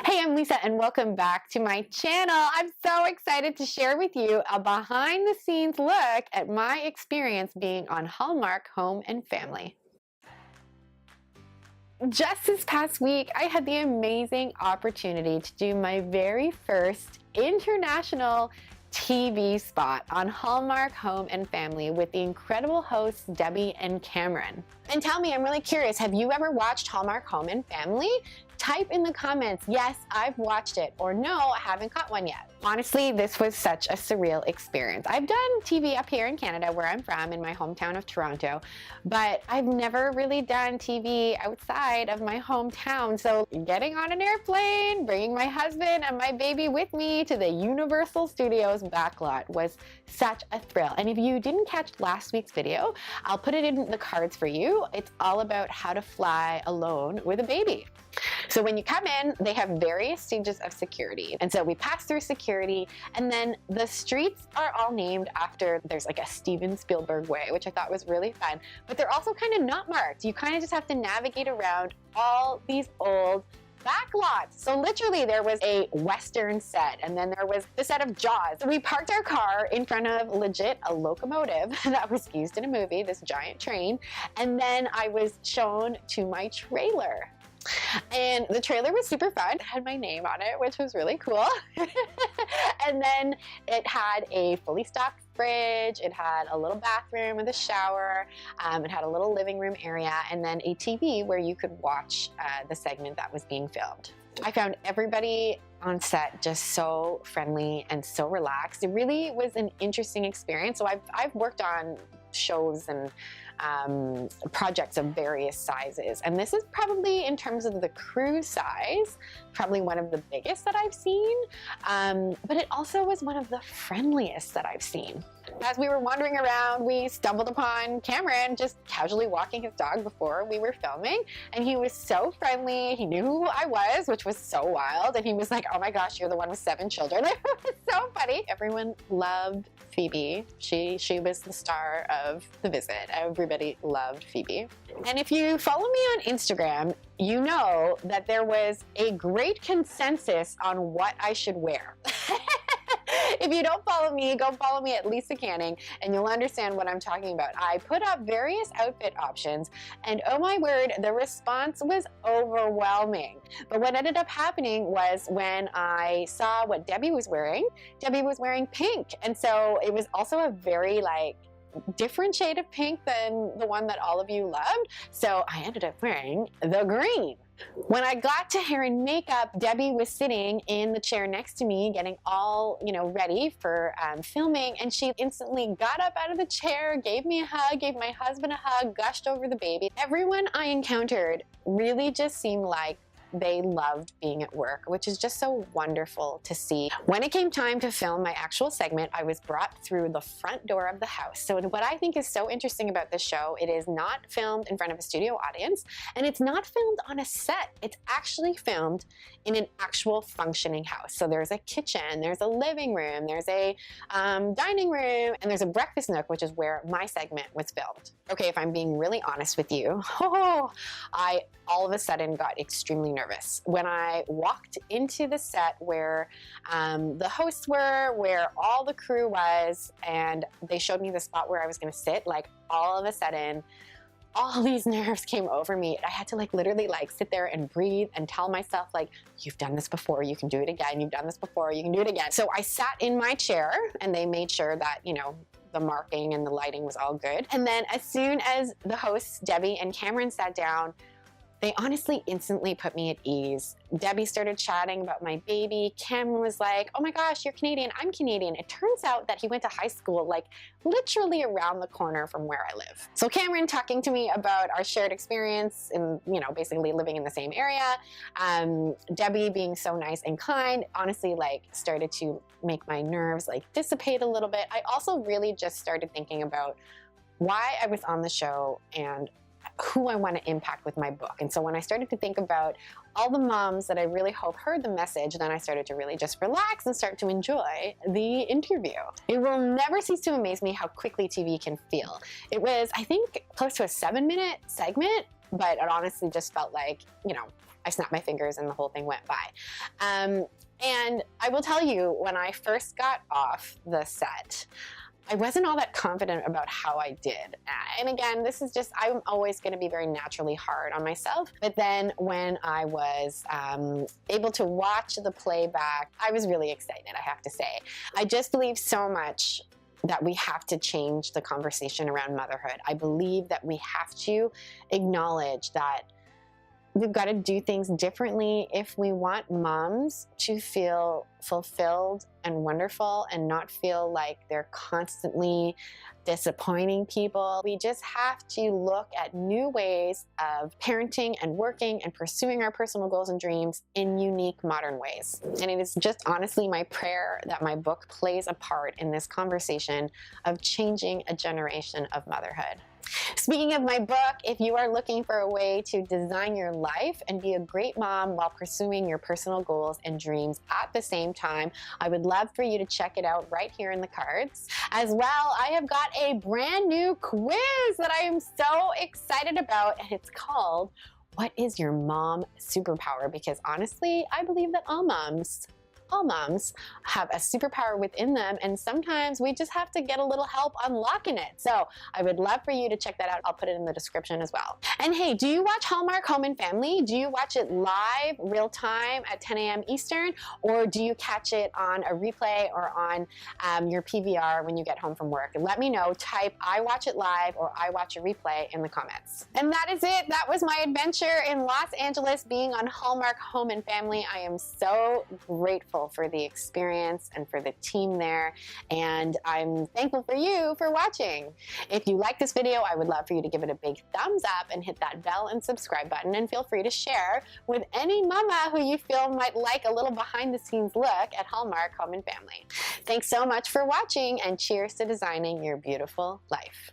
Hey, I'm Lisa and welcome back to my channel. I'm so excited to share with you a behind the scenes look at my experience being on Hallmark Home and Family. Just this past week, I had the amazing opportunity to do my very first international TV spot on Hallmark Home and Family with the incredible hosts Debbie and Cameron. And tell me, I'm really curious, have you ever watched Hallmark Home and Family? Type in the comments, yes, I've watched it, or no, I haven't caught one yet. Honestly, this was such a surreal experience. I've done TV up here in Canada, where I'm from, in my hometown of Toronto, but I've never really done TV outside of my hometown. So getting on an airplane, bringing my husband and my baby with me to the Universal Studios backlot was such a thrill. And if you didn't catch last week's video, I'll put it in the cards for you. It's all about how to fly alone with a baby. So when you come in, they have various stages of security. And so we pass through security, and then the streets are all named after, there's like a Steven Spielberg way, which I thought was really fun, but they're also kind of not marked. You kind of just have to navigate around all these old backlots. So literally there was a Western set, and then there was the set of Jaws. We parked our car in front of legit a locomotive that was used in a movie, this giant train, and then I was shown to my trailer. And the trailer was super fun. It had my name on it, which was really cool. And then it had a fully stocked fridge. It had a little bathroom with a shower. It had a little living room area, and then a TV where you could watch the segment that was being filmed. I found everybody on set just so friendly and so relaxed. It really was an interesting experience. So I've worked on shows and projects of various sizes, and this is probably, in terms of the crew size, probably one of the biggest that I've seen, but it also was one of the friendliest that I've seen. As we were wandering around, we stumbled upon Cameron just casually walking his dog before we were filming, and he was so friendly. He knew who I was, which was so wild, and he was like, oh my gosh, you're the one with 7 children. It was so funny. Everyone loved Phoebe. She was the star of the visit. Everybody loved Phoebe. And if you follow me on Instagram, you know that there was a great consensus on what I should wear. If you don't follow me, go follow me at Lisa Canning, and you'll understand what I'm talking about. I put up various outfit options, and oh my word, the response was overwhelming. But what ended up happening was, when I saw what Debbie was wearing pink. And so it was also a very different shade of pink than the one that all of you loved. So I ended up wearing the green. When I got to hair and makeup, Debbie was sitting in the chair next to me getting all, ready for filming, and she instantly got up out of the chair, gave me a hug, gave my husband a hug, gushed over the baby. Everyone I encountered really just seemed like they loved being at work, which is just so wonderful to see. When it came time to film my actual segment, I was brought through the front door of the house. So what I think is so interesting about this show, it is not filmed in front of a studio audience, and it's not filmed on a set. It's actually filmed in an actual functioning house. So there's a kitchen, there's a living room, there's a dining room, and there's a breakfast nook, which is where my segment was filmed. Okay, if I'm being really honest with you, I all of a sudden got extremely nervous. When I walked into the set where the hosts were, where all the crew was, and they showed me the spot where I was gonna sit, all of a sudden, all these nerves came over me. I had to literally sit there and breathe and tell myself, you've done this before, you can do it again. You've done this before, you can do it again. So I sat in my chair, and they made sure that, the marking and the lighting was all good. And then as soon as the hosts, Debbie and Cameron, sat down, they honestly instantly put me at ease. Debbie started chatting about my baby. Cameron was like, oh my gosh, you're Canadian, I'm Canadian. It turns out that he went to high school literally around the corner from where I live. So Cameron talking to me about our shared experience in, basically living in the same area. Debbie being so nice and kind, honestly started to make my nerves dissipate a little bit. I also really just started thinking about why I was on the show and who I want to impact with my book. And so when I started to think about all the moms that I really hope heard the message, then I started to really just relax and start to enjoy the interview. It will never cease to amaze me how quickly TV can feel. It was, I think, close to a 7-minute segment, but it honestly just felt like, I snapped my fingers and the whole thing went by. And I will tell you, when I first got off the set, I wasn't all that confident about how I did. And again, this is just, I'm always going to be very naturally hard on myself. But then when I was able to watch the playback, I was really excited, I have to say. I just believe so much that we have to change the conversation around motherhood. I believe that we have to acknowledge that we've got to do things differently if we want moms to feel fulfilled and wonderful and not feel like they're constantly disappointing people. We just have to look at new ways of parenting and working and pursuing our personal goals and dreams in unique modern ways. And it is just honestly my prayer that my book plays a part in this conversation of changing a generation of motherhood. Speaking of my book, if you are looking for a way to design your life and be a great mom while pursuing your personal goals and dreams at the same time, I would love for you to check it out right here in the cards. As well, I have got a brand new quiz that I am so excited about, and it's called, What is Your Mom Superpower? Because honestly, I believe that all moms have a superpower within them, and sometimes we just have to get a little help unlocking it. So I would love for you to check that out. I'll put it in the description as well. And hey, do you watch Hallmark Home and Family? Do you watch it live, real time at 10 a.m. Eastern, or do you catch it on a replay or on your PVR when you get home from work? Let me know. Type I watch it live or I watch a replay in the comments. And that is it. That was my adventure in Los Angeles being on Hallmark Home and Family. I am so grateful for the experience and for the team there, and I'm thankful for you for watching. If you like this video, I would love for you to give it a big thumbs up and hit that bell and subscribe button, and feel free to share with any mama who you feel might like a little behind the scenes look at Hallmark Home and Family. Thanks so much for watching, and cheers to designing your beautiful life.